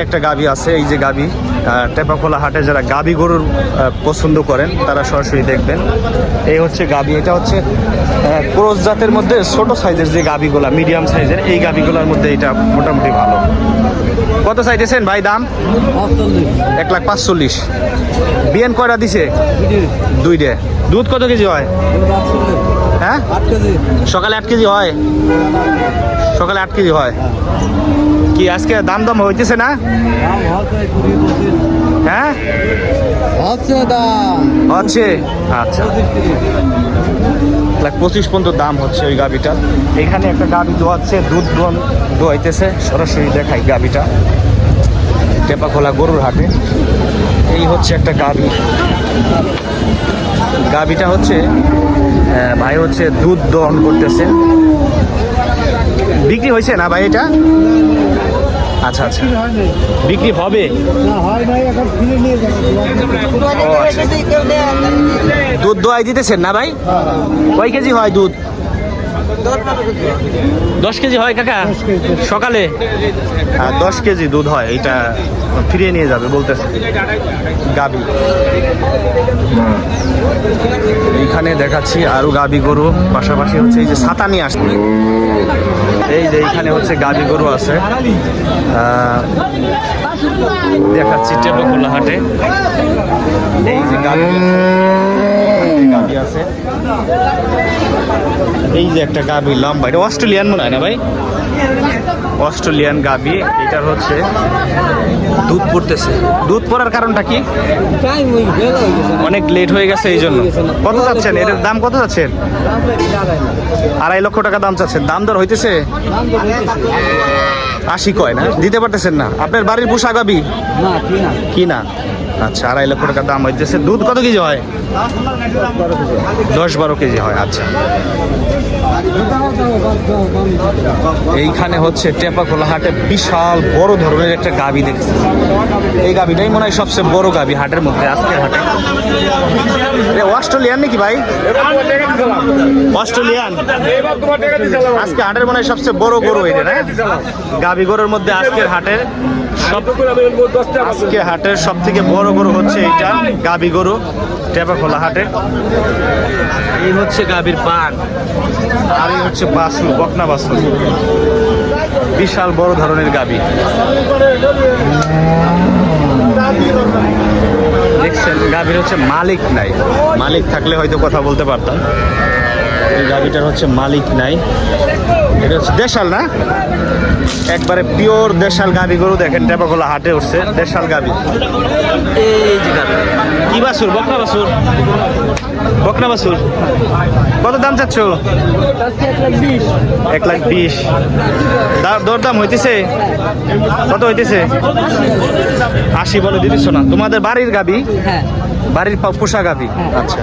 একটা গাভী আছে, এই যে গাভী টেপাখোলা হাটে যারা গাভী গরুর পছন্দ করেন তারা সরাসরি দেখবেন। এই হচ্ছে গাভী, এটা হচ্ছে ক্রস জাতের মধ্যে ছোট সাইজের যে গাভীগুলা, মিডিয়াম সাইজের এই গাভীগুলোর মধ্যে এটা মোটামুটি ভালো। কত চাইতেছেন ভাই দাম? 1,45,000। বিয়ান কয়টা দিছে? 2টে। দুধ কত কেজি হয়? হ্যাঁ, সকালে 8 কেজি হয়। সকালে 8 কেজি হয়। কি আজকে দাম দাম হইতেছে না? হ্যাঁ হচ্ছে। আচ্ছা, 1,25,000 পর্যন্ত দাম হচ্ছে ওই গাভিটা। এখানে একটা গাভি দোয়াচ্ছে, দুধ দোয়াইতেছে, সরাসরি দেখাই গাভিটা টেপাখোলা গরুর হাটে। এই হচ্ছে একটা গাভি, গাভিটা হচ্ছে ভাই হচ্ছে দুধ দহন করতেছে। বিক্রি হয়েছে না ভাই এটা? আচ্ছা আচ্ছা, বিক্রি হবে। দুধ দোয়াই দিতেছেন না ভাই? কয় কেজি হয় দুধ? 10 কেজি হয় কাকা সকালে? 10 কেজি দুধ হয়। এটা ফিরিয়ে নিয়ে যাবে বলতেছে গাবি। এইখানে দেখাচ্ছি আরো গাবি গরু, পাশাপাশি হচ্ছে এই যে ছাতা নিয়ে আসবে। এই যে এইখানে হচ্ছে গাবি গরু আছে, দেখাচ্ছি টেপাখোলা হাটে। এই যে গাবি আছে, এই যে একটা গাবি লম্বা, এটা অস্ট্রেলিয়ান মনে হয় না ভাই? অস্ট্রেলিয়ান গাবি। এটার হচ্ছে দুধ পড়তেছে। দুধ পড়ার কারণটা কি? অনেক লেট হয়ে গেছে এই জন্য। কত যাচ্ছেন এটার দাম? কত যাচ্ছেন? 2.5 লক্ষ টাকা দাম চাচ্ছেন। দাম দর হইতেছে? 80 কয় না, দিতে পারতেছেন না। আপনার বাড়ির পোষা গাবি কি না? আচ্ছা, 2.5 লক্ষ টাকা দাম হইতেছে। দুধ কত কেজি হয়? 10-12 কেজি হয়। আচ্ছা, এইখানে হচ্ছে টেপাখোলা হাটে বিশাল বড় ধরনের একটা গাভী দেখছি। এই গাভীটাই মনে হয় সবচেয়ে বড় গাভী হাটের মধ্যে, আজকের হাটে। অস্ট্রেলিয়ান নাকি ভাই? অস্ট্রেলিয়ান। আজকে হাটের মনে হয় সবচেয়ে বড় গরু এটা না? গাভী গরুর মধ্যে আজকের হাটের সব থেকে বড় গরু হচ্ছে এইটা, গাভী গরু টেপাখোলা হাটে। এই হচ্ছে গাভীর পান, আর এই হচ্ছে বাছুর, বকনা বাছুর। বিশাল বড় ধরনের গাভী দেখছেন। গাভীর হচ্ছে মালিক নাই, মালিক থাকলে হয়তো কথা বলতে পারতাম। এই গাভীটার হচ্ছে মালিক নাই। এটা হচ্ছে দেশাল না, একবারে পিওর দেশাল গাভী গরু। দেখেন টেপাখোলা হাটে উঠছে দেশাল গাভী। এই যে গাভী, কি বাছুর? বকনা বাছুর। বকনা বাছুর। কত দাম চাচ্ছ? 1,20,000। দরদাম হইতেছে? কত হইতেছে? 80 বলে দিতেছ না? তোমাদের বাড়ির গাভী? বাড়ির পোষা গাভী? আচ্ছা।